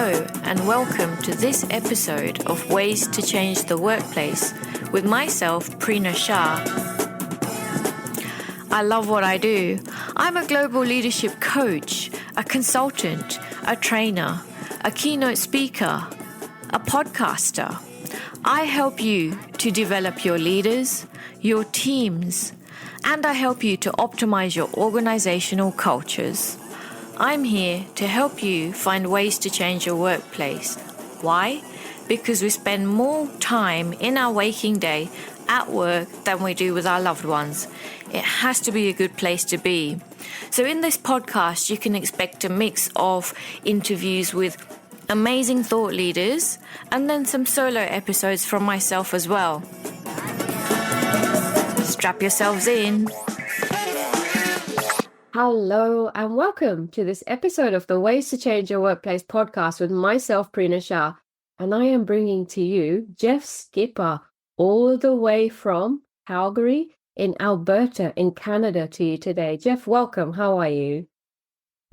Hello and welcome to this episode of Ways to Change the Workplace with myself, Prina Shah. I love what I do. I'm a global leadership coach, a consultant, a trainer, a keynote speaker, a podcaster. I help you to develop your leaders, your teams, and I help you to optimize your organizational cultures. I'm here to help you find ways to change your workplace. Why? Because we spend more time in our waking day at work than we do with our loved ones. It has to be a good place to be. So in this podcast, you can expect a mix of interviews with amazing thought leaders and then some solo episodes from myself as well. Strap yourselves in. Hello and welcome to this episode of the Ways to Change Your Workplace podcast with myself, Prina Shah. And I am bringing to you Jeff Skipper, all the way from Calgary in Alberta in Canada to you today. Jeff, welcome. How are you?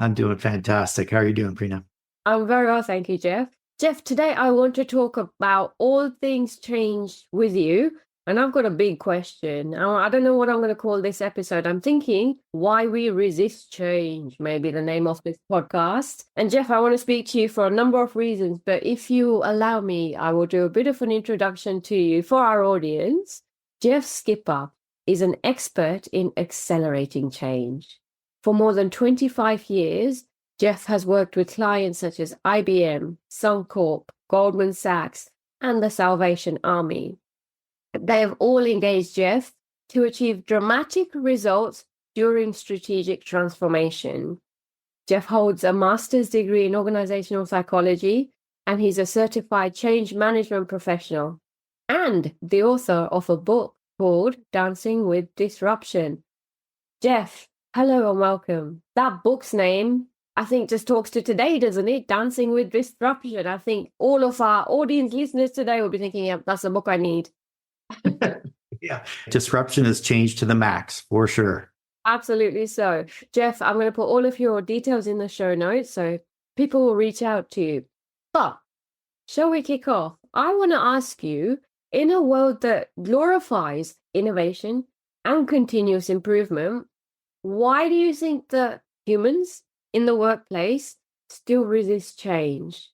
I'm doing fantastic. How are you doing, Prina? I'm very well, thank you, Jeff. Jeff, today I want to talk about all things change with you. And I've got a big question. I don't know what I'm going to call this episode. I'm thinking why we resist change, maybe the name of this podcast. And Jeff, I want to speak to you for a number of reasons, but if you allow me, I will do a bit of an introduction to you for our audience. Jeff Skipper is an expert in accelerating change. For more than 25 years, Jeff has worked with clients such as IBM, Suncorp, Goldman Sachs, and the Salvation Army. They have all engaged Jeff to achieve dramatic results during strategic transformation. Jeff holds a master's degree in organizational psychology, and he's a certified change management professional and the author of a book called Dancing with Disruption. Jeff, hello and welcome. That book's name, I think, just talks to today, doesn't it? Dancing with Disruption. I think all of our audience listeners today will be thinking, yeah, that's the book I need. Yeah. Disruption has changed to the max, for sure. Absolutely so. Jeff, I'm going to put all of your details in the show notes so people will reach out to you. But shall we kick off? I want to ask you, in a world that glorifies innovation and continuous improvement, why do you think that humans in the workplace still resist change?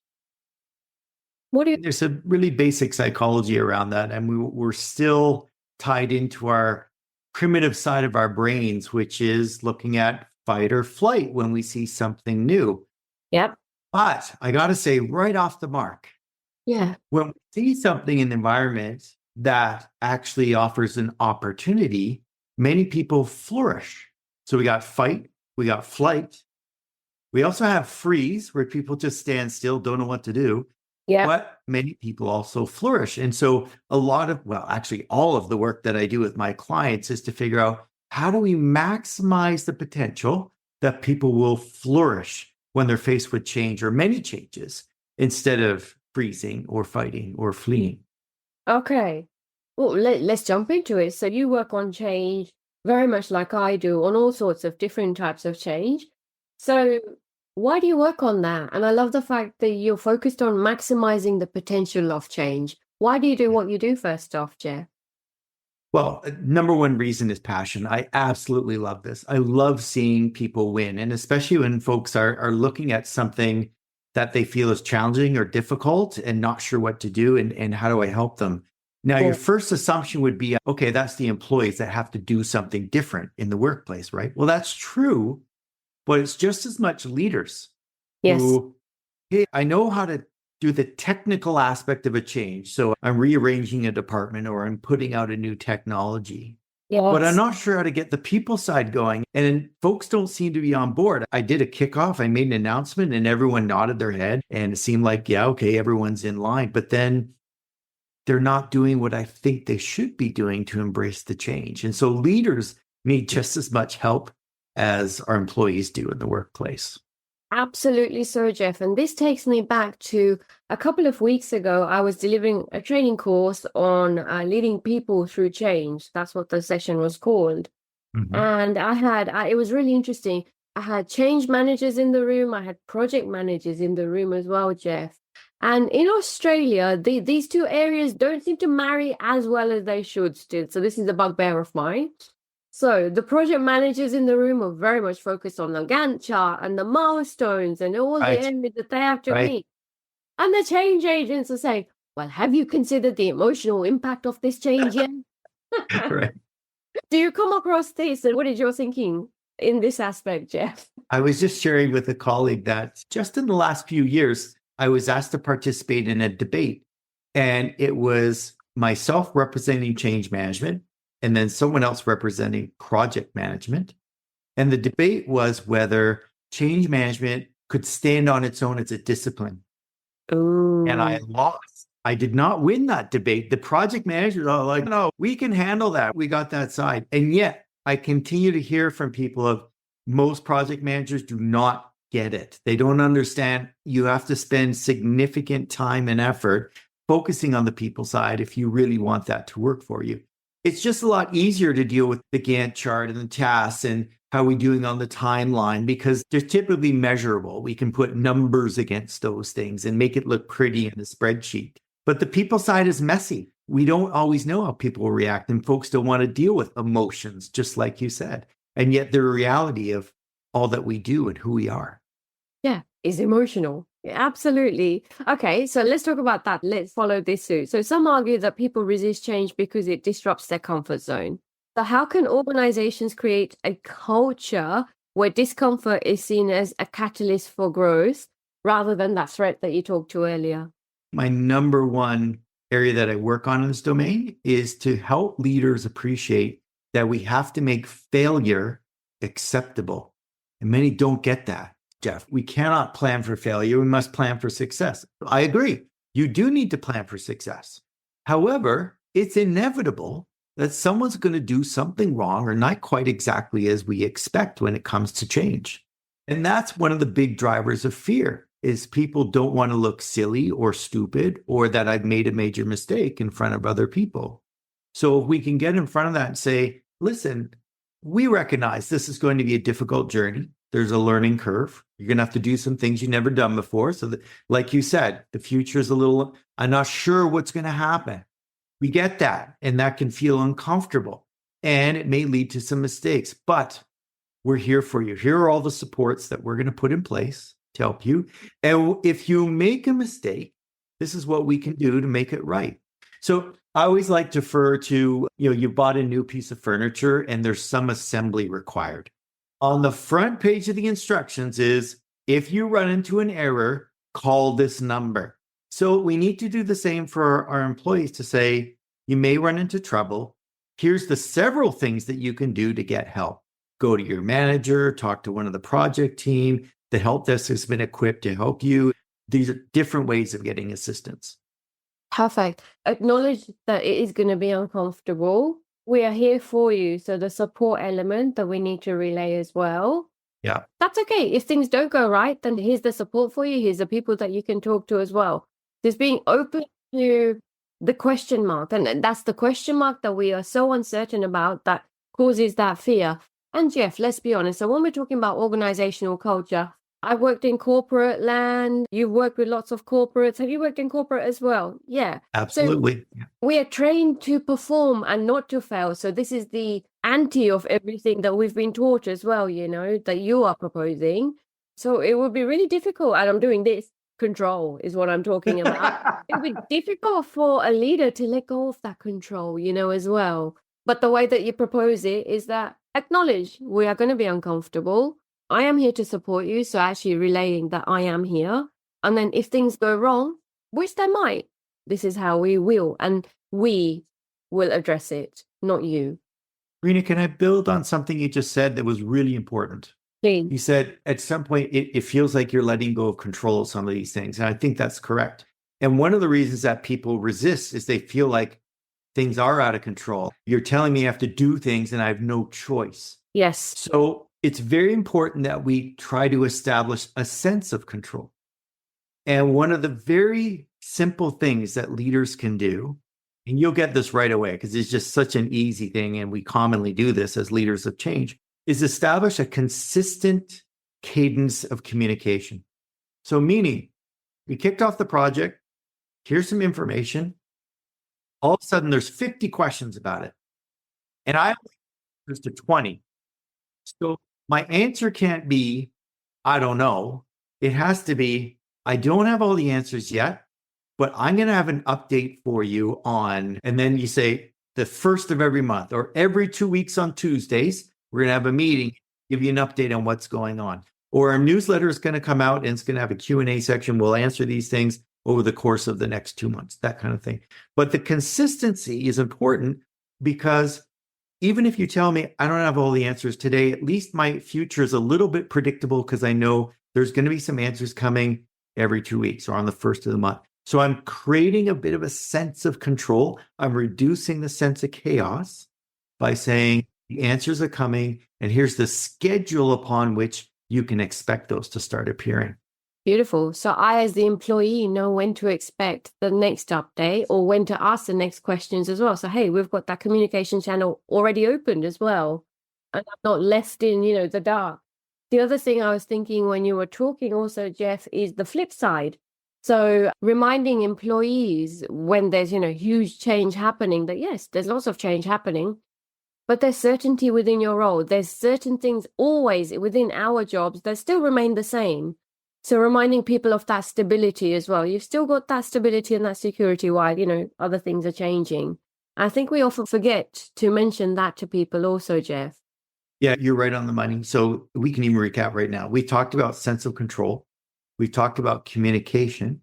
There's a really basic psychology around that, and we're still tied into our primitive side of our brains, which is looking at fight or flight when we see something new. Yep. But I got to say, right off the mark, when we see something in the environment that actually offers an opportunity, many people flourish. So we got fight, we got flight. We also have freeze, where people just stand still, don't know what to do. Yeah. But many people also flourish. And so actually all of the work that I do with my clients is to figure out, how do we maximize the potential that people will flourish when they're faced with change or many changes, instead of freezing or fighting or fleeing? Okay. Well, let's jump into it. So you work on change very much like I do, on all sorts of different types of change. So why do you work on that? And I love the fact that you're focused on maximizing the potential of change. Why do you do what you do, first off, Jeff? Well, number one reason is passion. I absolutely love this. I love seeing people win. And especially when folks are looking at something that they feel is challenging or difficult and not sure what to do, and how do I help them? Now, Your first assumption would be, okay, that's the employees that have to do something different in the workplace, right? Well, that's true. But it's just as much leaders who, hey, I know how to do the technical aspect of a change. So I'm rearranging a department or I'm putting out a new technology. Yes. But I'm not sure how to get the people side going. And folks don't seem to be on board. I did a kickoff. I made an announcement and everyone nodded their head. And it seemed like, yeah, okay, everyone's in line. But then they're not doing what I think they should be doing to embrace the change. And so leaders need just as much help as our employees do in the workplace. Absolutely so, Jeff. And this takes me back to a couple of weeks ago. I was delivering a training course on leading people through change. That's what the session was called. Mm-hmm. And it was really interesting. I had change managers in the room. I had project managers in the room as well, Jeff. And in Australia, these two areas don't seem to marry as well as they should still. So this is a bugbear of mine. So the project managers in the room are very much focused on the Gantt chart and the milestones and all the areas that they have to meet. And the change agents are saying, well, have you considered the emotional impact of this change yet? Right. Do you come across this? And what is your thinking in this aspect, Jeff? I was just sharing with a colleague that just in the last few years, I was asked to participate in a debate. And it was myself representing change management and then someone else representing project management. And the debate was whether change management could stand on its own as a discipline. Ooh. And I lost. I did not win that debate. The project managers are like, no, we can handle that. We got that side. And yet I continue to hear from people of most project managers do not get it. They don't understand you have to spend significant time and effort focusing on the people side if you really want that to work for you. It's just a lot easier to deal with the Gantt chart and the tasks and how we're doing on the timeline because they're typically measurable. We can put numbers against those things and make it look pretty in the spreadsheet. But the people side is messy. We don't always know how people will react, and folks don't want to deal with emotions, just like you said. And yet the reality of all that we do and who we are. Yeah, is emotional. Yeah, absolutely. Okay, so let's talk about that. Let's follow this suit. So some argue that people resist change because it disrupts their comfort zone. So how can organizations create a culture where discomfort is seen as a catalyst for growth rather than that threat that you talked to earlier? My number one area that I work on in this domain is to help leaders appreciate that we have to make failure acceptable. And many don't get that, Jeff. We cannot plan for failure. We must plan for success. I agree. You do need to plan for success. However, it's inevitable that someone's going to do something wrong or not quite exactly as we expect when it comes to change. And that's one of the big drivers of fear is people don't want to look silly or stupid or that I've made a major mistake in front of other people. So if we can get in front of that and say, listen, we recognize this is going to be a difficult journey. There's a learning curve. You're going to have to do some things you've never done before. So that, like you said, the future is I'm not sure what's going to happen. We get that. And that can feel uncomfortable. And it may lead to some mistakes. But we're here for you. Here are all the supports that we're going to put in place to help you. And if you make a mistake, this is what we can do to make it right. So I always like to refer to, you bought a new piece of furniture and there's some assembly required. On the front page of the instructions is, if you run into an error, call this number. So we need to do the same for our employees to say, you may run into trouble. Here's the several things that you can do to get help. Go to your manager, talk to one of the project team. The help desk has been equipped to help you. These are different ways of getting assistance. Perfect. Acknowledge that it is going to be uncomfortable. We are here for you. So the support element that we need to relay as well. Yeah. That's okay. If things don't go right, then here's the support for you. Here's the people that you can talk to as well. Just being open to the question mark. And that's the question mark that we are so uncertain about that causes that fear. And Jeff, let's be honest. So when we're talking about organizational culture, I've worked in corporate land. You've worked with lots of corporates. Have you worked in corporate as well? Yeah. Absolutely. So we are trained to perform and not to fail. So this is the anti of everything that we've been taught as well, that you are proposing. So it would be really difficult. And I'm doing this. Control is what I'm talking about. It would be difficult for a leader to let go of that control, as well. But the way that you propose it is that acknowledge we are going to be uncomfortable. I am here to support you. So actually relaying that I am here. And then if things go wrong, which they might, this is how we will. And we will address it, not you. Prina, can I build on something you just said that was really important? Please. You said at some point, it feels like you're letting go of control of some of these things. And I think that's correct. And one of the reasons that people resist is they feel like things are out of control. You're telling me I have to do things and I have no choice. Yes. So it's very important that we try to establish a sense of control. And one of the very simple things that leaders can do, and you'll get this right away because it's just such an easy thing, and we commonly do this as leaders of change, is establish a consistent cadence of communication. So meaning, we kicked off the project, here's some information. All of a sudden, there's 50 questions about it. And I only to 20. So my answer can't be, I don't know. It has to be, I don't have all the answers yet, but I'm going to have an update for you on, and then you say the first of every month or every 2 weeks on Tuesdays, we're going to have a meeting, give you an update on what's going on. Or our newsletter is going to come out and it's going to have a Q&A section. We'll answer these things over the course of the next 2 months, that kind of thing. But the consistency is important because even if you tell me I don't have all the answers today, at least my future is a little bit predictable because I know there's going to be some answers coming every 2 weeks or on the first of the month. So I'm creating a bit of a sense of control. I'm reducing the sense of chaos by saying the answers are coming and here's the schedule upon which you can expect those to start appearing. Beautiful. So I, as the employee, know when to expect the next update or when to ask the next questions as well. So, hey, we've got that communication channel already opened as well. And I'm not left in, the dark. The other thing I was thinking when you were talking also, Jeff, is the flip side. So reminding employees when there's, huge change happening that, yes, there's lots of change happening, but there's certainty within your role. There's certain things always within our jobs that still remain the same. So reminding people of that stability as well. You've still got that stability and that security while, other things are changing. I think we often forget to mention that to people also, Jeff. Yeah, you're right on the money. So we can even recap right now. We talked about sense of control. We talked about communication.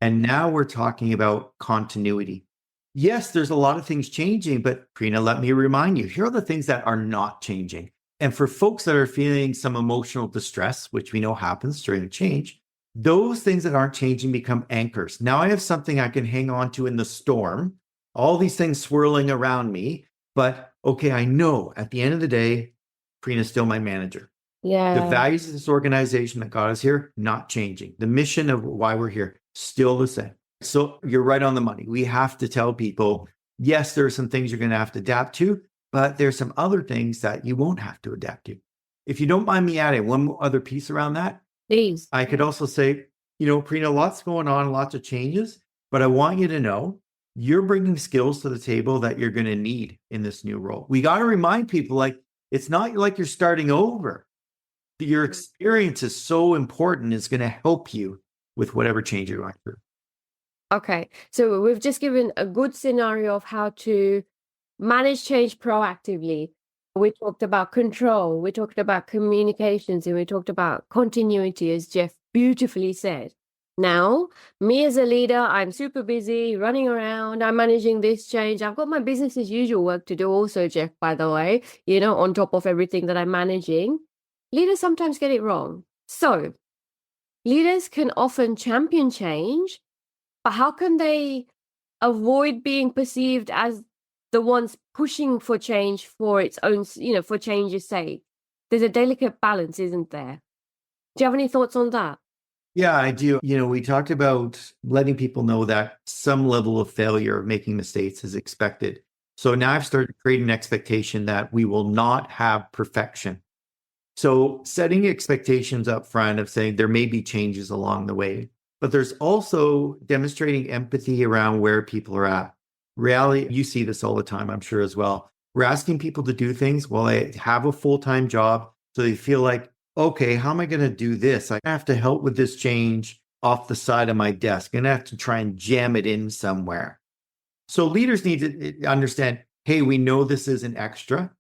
And now we're talking about continuity. Yes, there's a lot of things changing, but Prina, let me remind you, here are the things that are not changing. And for folks that are feeling some emotional distress, which we know happens during change, those things that aren't changing become anchors. Now I have something I can hang on to in the storm, all these things swirling around me. But okay, I know at the end of the day, Prina's still my manager. Yeah. The values of this organization that got us here, not changing. The mission of why we're here, still the same. So you're right on the money. We have to tell people, yes, there are some things you're going to have to adapt to, but there's some other things that you won't have to adapt to. If you don't mind me adding one other piece around that, please. I could also say, Prina, lots going on, lots of changes, but I want you to know you're bringing skills to the table that you're going to need in this new role. We got to remind people, it's not like you're starting over. Your experience is so important. It's going to help you with whatever change you're going through. Okay. So we've just given a good scenario of how to manage change proactively. We talked about control, we talked about communications, and we talked about continuity, as Jeff beautifully said. Now, me as a leader, I'm super busy running around. I'm managing this change. I've got my business as usual work to do also, Jeff, by the way, on top of everything that I'm managing. Leaders sometimes get it wrong. So leaders can often champion change, but how can they avoid being perceived as the ones pushing for change for its own, for change's sake? There's a delicate balance, isn't there? Do you have any thoughts on that? Yeah, I do. We talked about letting people know that some level of failure, of making mistakes is expected. So now I've started creating an expectation that we will not have perfection. So setting expectations up front of saying there may be changes along the way, but there's also demonstrating empathy around where people are at. Reality, you see this all the time, I'm sure as well. We're asking people to do things while they have a full-time job. So they feel like, okay, how am I going to do this? I have to help with this change off the side of my desk. I'm going to have to try and jam it in somewhere. So leaders need to understand, hey, we know this is an extra.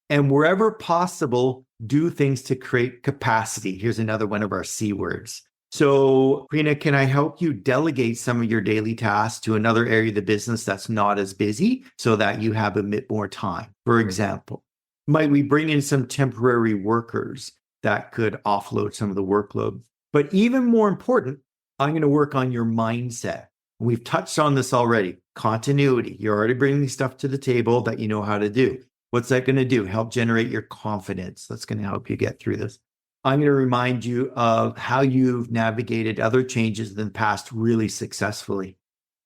And wherever possible, do things to create capacity. Here's another one of our C words. So, Prina, can I help you delegate some of your daily tasks to another area of the business that's not as busy so that you have a bit more time? For example, might we bring in some temporary workers that could offload some of the workload? But even more important, I'm going to work on your mindset. We've touched on this already. Continuity. You're already bringing stuff to the table that you know how to do. What's that going to do? Help generate your confidence. That's going to help you get through this. I'm going to remind you of how you've navigated other changes in the past really successfully.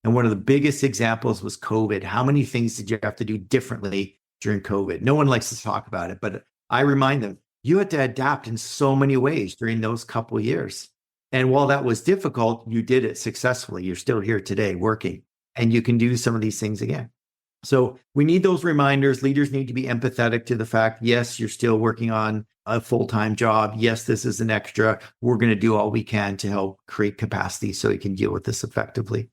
And one of the biggest examples was COVID. How many things did you have to do differently during COVID? No one likes to talk about it, but I remind them, you had to adapt in so many ways during those couple of years. And while that was difficult, you did it successfully. You're still here today working, and you can do some of these things again. So we need those reminders. Leaders need to be empathetic to the fact, yes, you're still working on a full-time job. Yes, this is an extra. We're going to do all we can to help create capacity so you can deal with this effectively.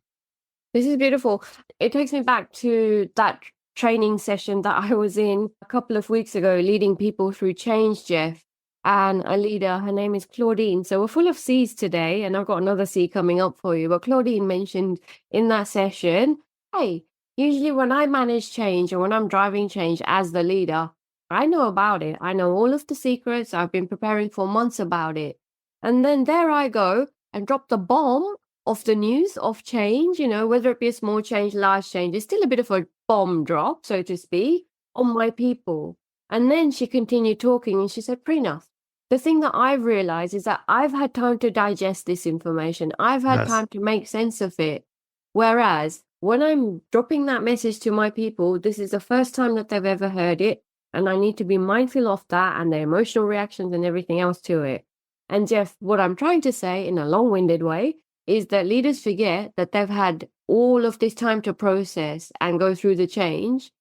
This is beautiful. It takes me back to that training session that I was in a couple of weeks ago, leading people through change, Jeff. And a leader, her name is Claudine. So we're full of C's today, and I've got another C coming up for you. But Claudine mentioned in that session, hey, usually when I manage change or when I'm driving change as the leader, I know about it. I know all of the secrets. I've been preparing for months about it. And then there I go and drop the bomb of the news of change, whether it be a small change, large change. It's still a bit of a bomb drop, so to speak, on my people. And then she continued talking and she said, Prina, the thing that I've realized is that I've had time to digest this information. I've had time to make sense of it. Whereas when I'm dropping that message to my people, this is the first time that they've ever heard it. And I need to be mindful of that and their emotional reactions and everything else to it. And Jeff, what I'm trying to say in a long-winded way is that leaders forget that they've had all of this time to process and go through the change.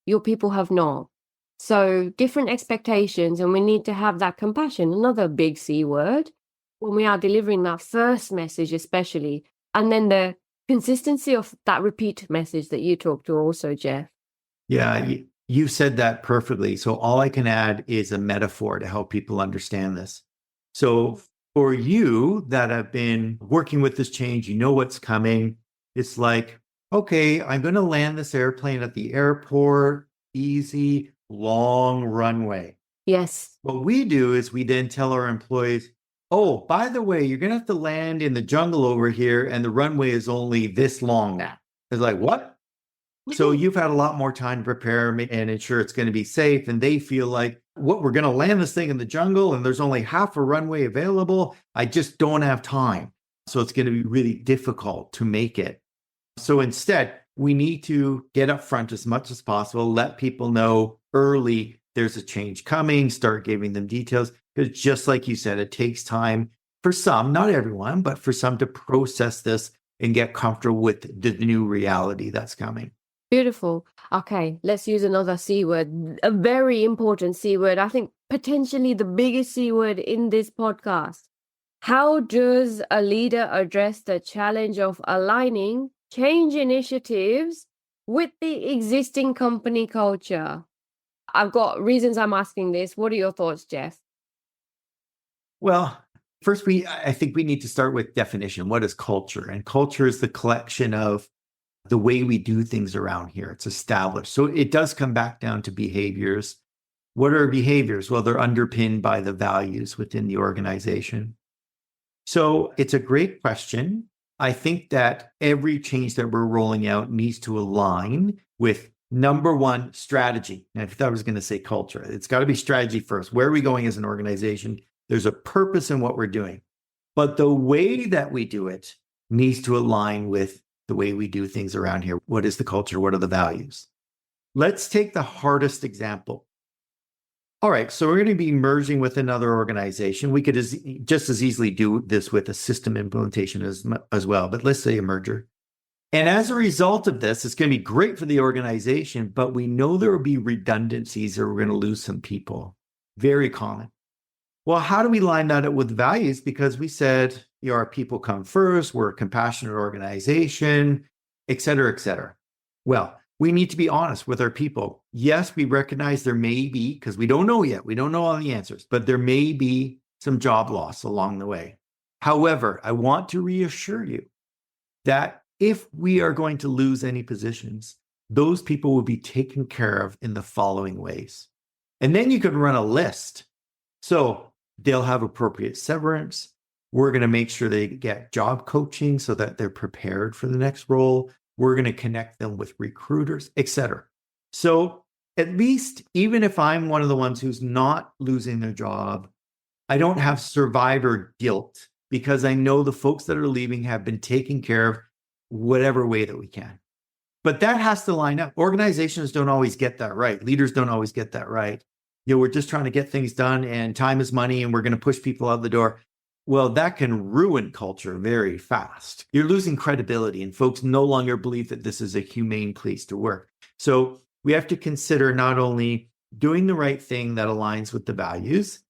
Your people have not. So different expectations, and we need to have that compassion, another big C word, when we are delivering that first message especially, and then the consistency of that repeat message that you talked to also, Jeff. Yeah, you said that perfectly. So all I can add is a metaphor to help people understand this. So for you that have been working with this change, you know what's coming. It's like, okay, I'm going to land this airplane at the airport, easy, long runway. Yes. What we do is we then tell our employees, oh, by the way, you're going to have to land in the jungle over here, and the runway is only this long now. It's like, what? So you've had a lot more time to prepare and ensure it's going to be safe. And they feel like, what, we're going to land this thing in the jungle and there's only half a runway available. I just don't have time. So it's going to be really difficult to make it. So instead, we need to get up front as much as possible, let people know early there's a change coming, start giving them details. Because just like you said, it takes time for some, not everyone, but for some to process this and get comfortable with the new reality that's coming. Beautiful. Okay, let's use another C word, a very important C word. I think potentially the biggest C word in this podcast. How does a leader address the challenge of aligning change initiatives with the existing company culture? I've got reasons I'm asking this. What are your thoughts, Jeff? Well, first, I think we need to start with definition. What is culture? And culture is the collection of the way we do things around here. It's established. So it does come back down to behaviors. What are behaviors? Well, they're underpinned by the values within the organization. So it's a great question. I think that every change that we're rolling out needs to align with number one, strategy. And I thought I was going to say culture. It's got to be strategy first. Where are we going as an organization? There's a purpose in what we're doing. But the way that we do it needs to align with the way we do things around here. What is the culture? What are the values? Let's take the hardest example. All right, so we're going to be merging with another organization. We could just as easily do this with a system implementation as well, but let's say a merger. And as a result of this, it's going to be great for the organization, but we know there will be redundancies or we're going to lose some people. Very common. Well, how do we line that up with values? Because we said, our people come first, we're a compassionate organization, et cetera, et cetera. Well, we need to be honest with our people. Yes, we recognize there may be, because we don't know yet, we don't know all the answers, but there may be some job loss along the way. However, I want to reassure you that if we are going to lose any positions, those people will be taken care of in the following ways. And then you could run a list. So they'll have appropriate severance. We're going to make sure they get job coaching so that they're prepared for the next role. We're going to connect them with recruiters, et cetera. So at least, even if I'm one of the ones who's not losing their job, I don't have survivor guilt because I know the folks that are leaving have been taken care of whatever way that we can. But that has to line up. Organizations don't always get that right. Leaders don't always get that right. we're just trying to get things done and time is money and we're going to push people out the door. Well, that can ruin culture very fast. You're losing credibility and folks no longer believe that this is a humane place to work. So we have to consider not only doing the right thing that aligns with the values,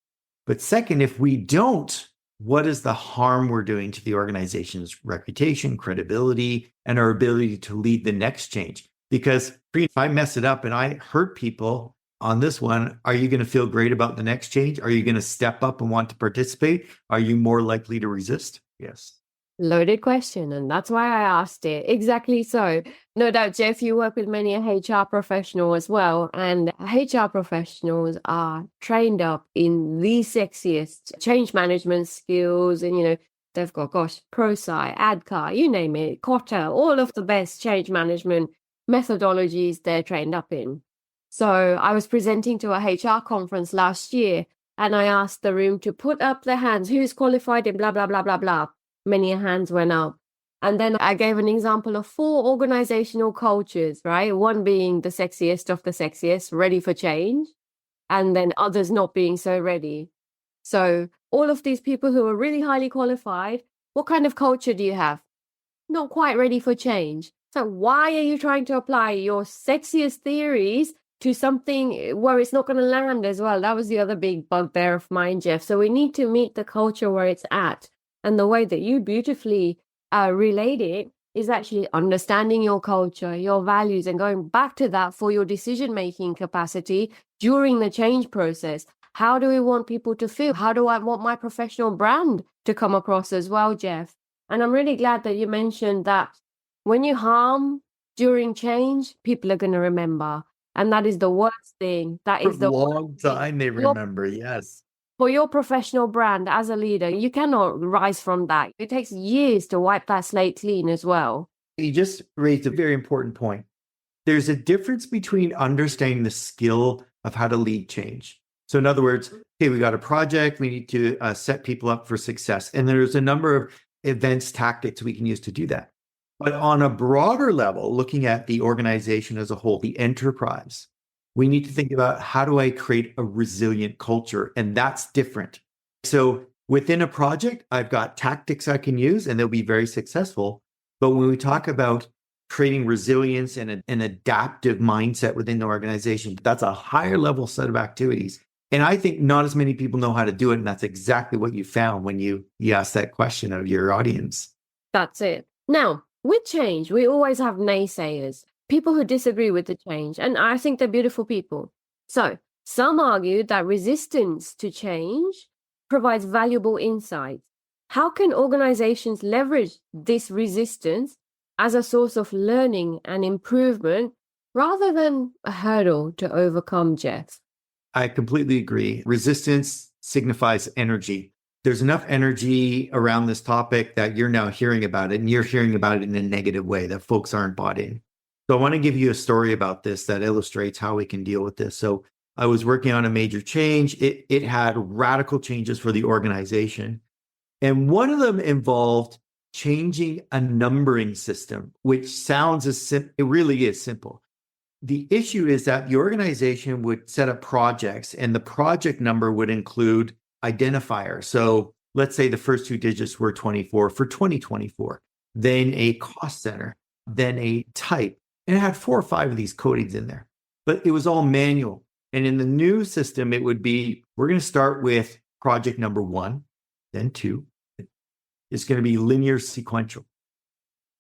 but second, if we don't, what is the harm we're doing to the organization's reputation, credibility, and our ability to lead the next change? Because if I mess it up and I hurt people on this one, are you going to feel great about the next change? Are you going to step up and want to participate? Are you more likely to resist? Yes. Loaded question, and that's why I asked it. Exactly so. No doubt, Jeff, you work with many HR professionals as well, and HR professionals are trained up in the sexiest change management skills, and they've got, ProSci, ADCAR, you name it, COTA, all of the best change management methodologies they're trained up in. So I was presenting to a HR conference last year, and I asked the room to put up their hands, who's qualified in blah, blah, blah, blah, blah. Many hands went up. And then I gave an example of 4 organizational cultures, right? One being the sexiest of the sexiest, ready for change, and then others not being so ready. So all of these people who are really highly qualified, what kind of culture do you have? Not quite ready for change. So why are you trying to apply your sexiest theories to something where it's not going to land as well? That was the other big bugbear of mine, Jeff. So we need to meet the culture where it's at. And the way that you beautifully relate it is actually understanding your culture, your values, and going back to that for your decision-making capacity during the change process. How do we want people to feel? How do I want my professional brand to come across as well, Jeff? And I'm really glad that you mentioned that when you harm during change, people are going to remember. And that is the worst thing. That is For the a long time they remember, yes. For your professional brand as a leader, you cannot rise from that. It takes years to wipe that slate clean as well. You just raised a very important point. There's a difference between understanding the skill of how to lead change. So in other words, okay, we got a project, we need to set people up for success. And there's a number of events, tactics we can use to do that. But on a broader level, looking at the organization as a whole, the enterprise, we need to think about how do I create a resilient culture? And that's different. So within a project, I've got tactics I can use and they'll be very successful. But when we talk about creating resilience and an adaptive mindset within the organization, that's a higher level set of activities. And I think not as many people know how to do it. And that's exactly what you found when you asked that question of your audience. That's it. Now, with change, we always have naysayers. People who disagree with the change, and I think they're beautiful people. So some argue that resistance to change provides valuable insights. How can organizations leverage this resistance as a source of learning and improvement rather than a hurdle to overcome, Jeff? I completely agree. Resistance signifies energy. There's enough energy around this topic that you're now hearing about it, and you're hearing about it in a negative way that folks aren't bought in. So I want to give you a story about this that illustrates how we can deal with this. So I was working on a major change. It had radical changes for the organization. And one of them involved changing a numbering system, which sounds it really is simple. The issue is that the organization would set up projects and the project number would include identifiers. So let's say the first 2 digits were 24 for 2024, then a cost center, then a type. And it had 4 or 5 of these codings in there, but it was all manual. And in the new system, it would be, we're going to start with project number 1, then 2. It's going to be linear sequential.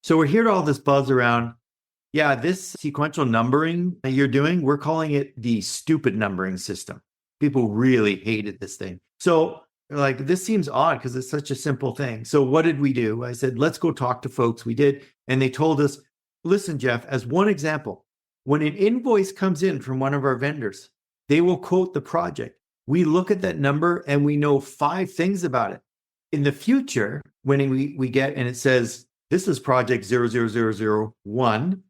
So we're hearing all this buzz around, yeah, this sequential numbering that you're doing, we're calling it the stupid numbering system. People really hated this thing. So like, this seems odd because it's such a simple thing. So what did we do? I said, let's go talk to folks. We did. And they told us, listen, Jeff, as one example, when an invoice comes in from one of our vendors, they will quote the project. We look at that number and we know 5 things about it. In the future, when we get, and it says, this is project 00001,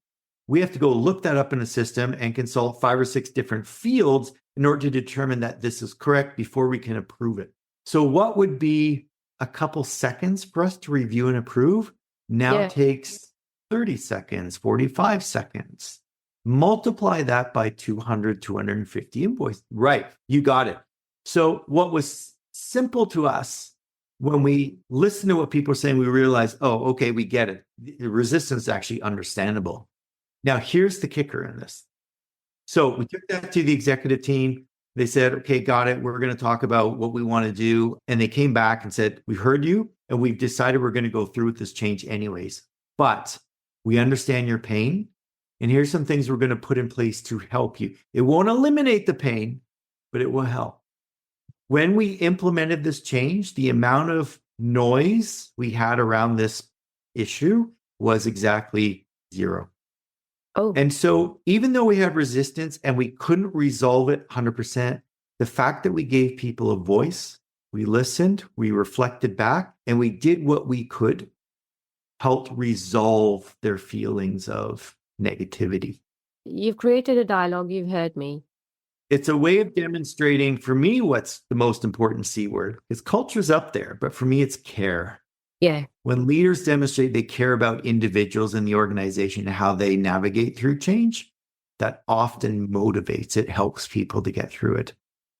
we have to go look that up in the system and consult 5 or 6 different fields in order to determine that this is correct before we can approve it. So what would be a couple seconds for us to review and approve now takes 30 seconds, 45 seconds. Multiply that by 200, 250 invoices. Right. You got it. So what was simple to us when we listen to what people are saying, we realize, oh, okay, we get it. The resistance is actually understandable. Now, here's the kicker in this. So we took that to the executive team. They said, okay, got it. We're going to talk about what we want to do. And they came back and said, we've heard you and we've decided we're going to go through with this change anyways. But we understand your pain. And here's some things we're going to put in place to help you. It won't eliminate the pain, but it will help. When we implemented this change, the amount of noise we had around this issue was exactly zero. Oh, And so even though we had resistance and we couldn't resolve it 100%, the fact that we gave people a voice, we listened, we reflected back, and we did what we could helped resolve their feelings of negativity. you've created a dialogue. You've heard me. It's a way of demonstrating, for me, what's the most important C word. Is culture's up there, but for me, it's care. Yeah. When leaders demonstrate they care about individuals in the organization and how they navigate through change, that often motivates, it helps people to get through it.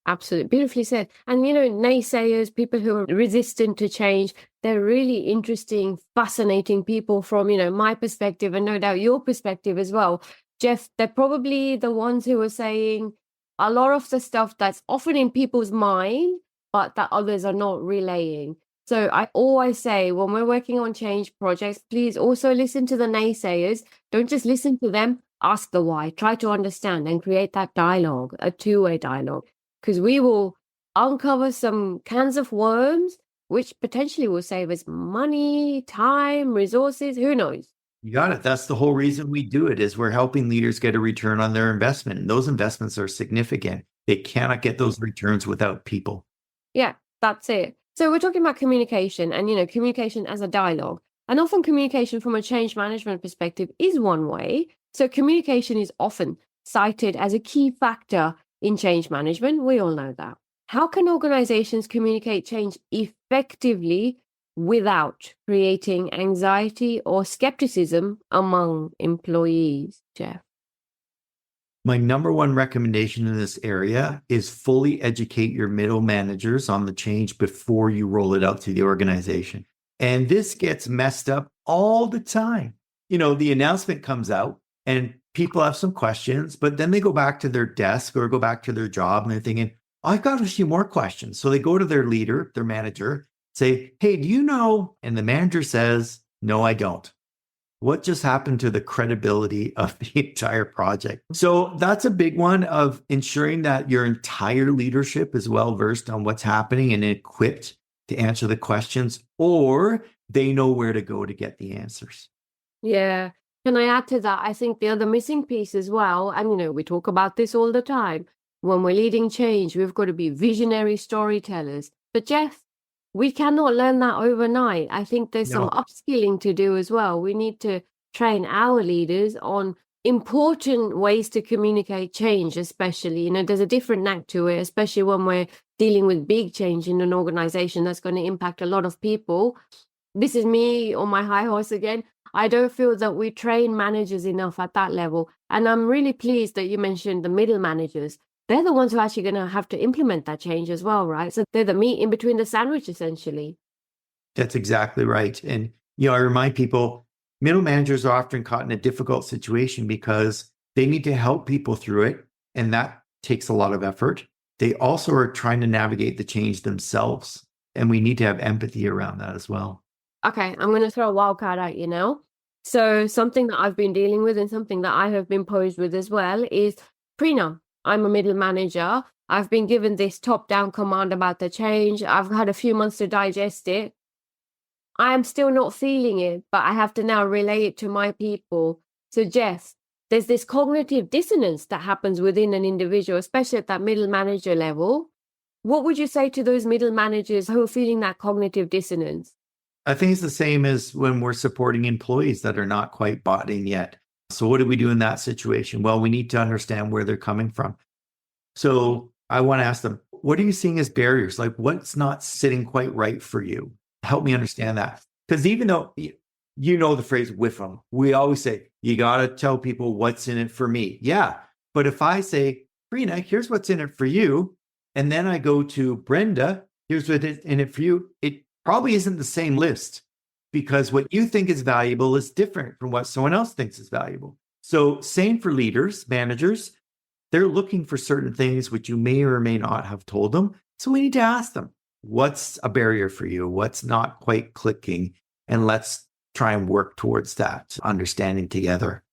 Absolutely. Beautifully said. And, naysayers, people who are resistant to change, they're really interesting, fascinating people from, my perspective and no doubt your perspective as well. Jeff, they're probably the ones who are saying a lot of the stuff that's often in people's mind, but that others are not relaying. So I always say when we're working on change projects, please also listen to the naysayers. Don't just listen to them, ask the why, try to understand and create that dialogue, a two-way dialogue. Because we will uncover some cans of worms, which potentially will save us money, time, resources, who knows? You got it. That's the whole reason we do it, is we're helping leaders get a return on their investment. And those investments are significant. They cannot get those returns without people. Yeah, that's it. So we're talking about communication and, communication as a dialogue. And often communication from a change management perspective is one way. So communication is often cited as a key factor in change management. We all know that. How can organizations communicate change effectively without creating anxiety or skepticism among employees, Jeff? My number one recommendation in this area is fully educate your middle managers on the change before you roll it out to the organization. And this gets messed up all the time. The announcement comes out and people have some questions, but then they go back to their desk or go back to their job and they're thinking, I've got a few more questions. So they go to their leader, their manager, say, hey, do you know? And the manager says, no, I don't. What just happened to the credibility of the entire project? So that's a big one of ensuring that your entire leadership is well versed on what's happening and equipped to answer the questions, or they know where to go to get the answers. Yeah. Can I add to that? I think the other missing piece as well, and we talk about this all the time. When we're leading change, we've got to be visionary storytellers. But Jeff, we cannot learn that overnight. I think there's some upskilling to do as well. We need to train our leaders on important ways to communicate change, especially. There's a different knack to it, especially when we're dealing with big change in an organization that's going to impact a lot of people. This is me on my high horse again. I don't feel that we train managers enough at that level. And I'm really pleased that you mentioned the middle managers. They're the ones who are actually going to have to implement that change as well, right? So they're the meat in between the sandwich, essentially. That's exactly right. And, I remind people, middle managers are often caught in a difficult situation because they need to help people through it. And that takes a lot of effort. They also are trying to navigate the change themselves. And we need to have empathy around that as well. Okay, I'm going to throw a wild card at you now. So something that I've been dealing with and something that I have been posed with as well is, Prina, I'm a middle manager. I've been given this top-down command about the change. I've had a few months to digest it. I am still not feeling it, but I have to now relay it to my people. So Jeff, there's this cognitive dissonance that happens within an individual, especially at that middle manager level. What would you say to those middle managers who are feeling that cognitive dissonance? I think it's the same as when we're supporting employees that are not quite bought in yet. So what do we do in that situation? Well, we need to understand where they're coming from. So I want to ask them, what are you seeing as barriers? Like, what's not sitting quite right for you? Help me understand that. Because even though the phrase whiff them, we always say, You got to tell people what's in it for me. Yeah. But if I say, Prina, here's what's in it for you, and then I go to Brenda, here's what's in it for you, it probably isn't the same list, because what you think is valuable is different from what someone else thinks is valuable. So same for leaders, managers. They're looking for certain things which you may or may not have told them. So we need to ask them, what's a barrier for you? What's not quite clicking? And let's try and work towards that understanding together.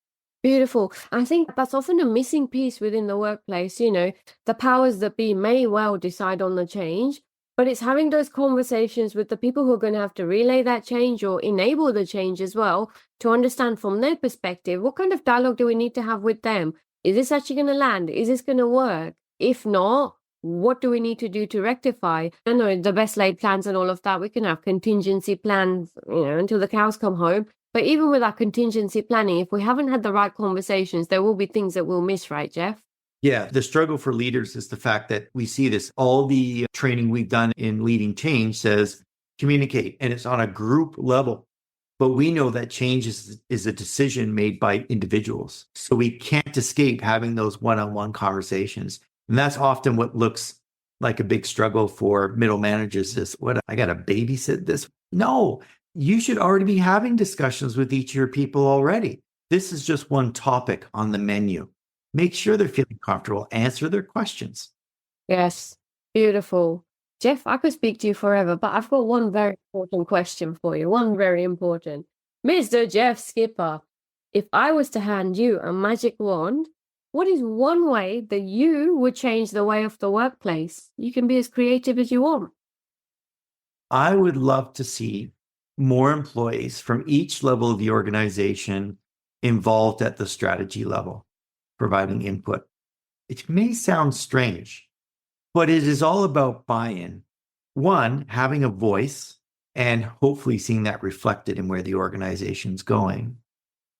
Beautiful. I think that's often a missing piece within the workplace. The powers that be may well decide on the change, but it's having those conversations with the people who are going to have to relay that change or enable the change as well, to understand from their perspective, what kind of dialogue do we need to have with them? Is this actually going to land? Is this going to work? If not, what do we need to do to rectify? I know the best laid plans and all of that. We can have contingency plans, until the cows come home. But even with our contingency planning, if we haven't had the right conversations, there will be things that we'll miss, right, Jeff? Yeah, the struggle for leaders is the fact that we see this. All the training we've done in leading change says communicate, and it's on a group level. But we know that change is a decision made by individuals. So we can't escape having those one-on-one conversations. And that's often what looks like a big struggle for middle managers is, what, I got to babysit this? No, you should already be having discussions with each of your people already. This is just one topic on the menu. Make sure they're feeling comfortable. Answer their questions. Yes, beautiful. Jeff, I could speak to you forever, but I've got one very important question for you. One very important. Mr. Jeff Skipper, if I was to hand you a magic wand, what is one way that you would change the way of the workplace? You can be as creative as you want. I would love to see more employees from each level of the organization involved at the strategy level, providing input. It may sound strange, but it is all about buy-in. One, having a voice and hopefully seeing that reflected in where the organization's going.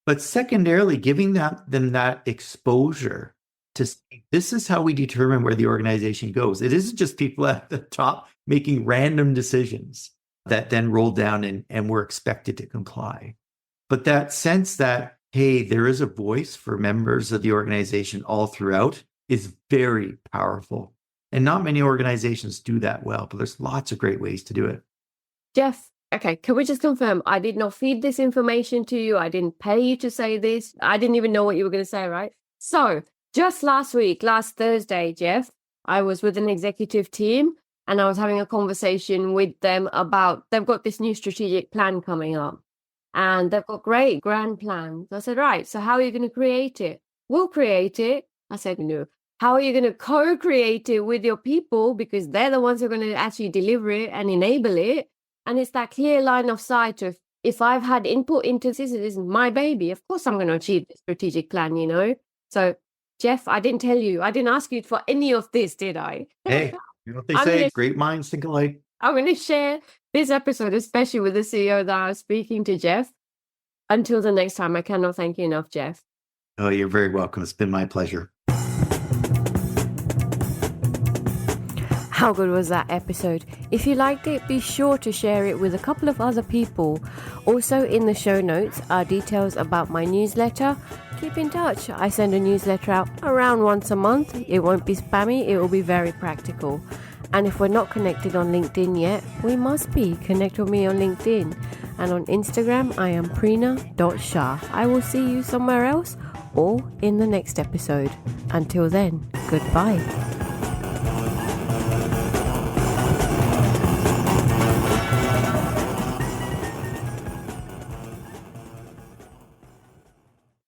But secondarily, giving them that exposure to say, this is how we determine where the organization goes. It isn't just people at the top making random decisions that then roll down and we're expected to comply. But that sense that, hey, there is a voice for members of the organization all throughout is very powerful. And not many organizations do that well, but there's lots of great ways to do it. Jeff, okay, can we just confirm, I did not feed this information to you. I didn't pay you to say this. I didn't even know what you were going to say, right? So just last Thursday, Jeff, I was with an executive team and I was having a conversation with them about, they've got this new strategic plan coming up and they've got great grand plans. I said, right, so how are you going to create it? We'll create it. I said, no. How are you going to co-create it with your people? Because they're the ones who are going to actually deliver it and enable it. And it's that clear line of sight of, if I've had input into this is my baby, of course I'm going to achieve the strategic plan, So, Jeff, I didn't tell you, I didn't ask you for any of this, did I? Hey, you know what they say, great minds think alike. I'm going to share this episode, especially with the CEO that I was speaking to, Jeff. Until the next time, I cannot thank you enough, Jeff. Oh, you're very welcome. It's been my pleasure. How good was that episode? If you liked it, be sure to share it with a couple of other people. Also, in the show notes are details about my newsletter. Keep in touch. I send a newsletter out around once a month. It won't be spammy. It will be very practical. And if we're not connected on LinkedIn yet, we must be. Connect with me on LinkedIn. And on Instagram, I am Prina.Shah. I will see you somewhere else or in the next episode. Until then, goodbye.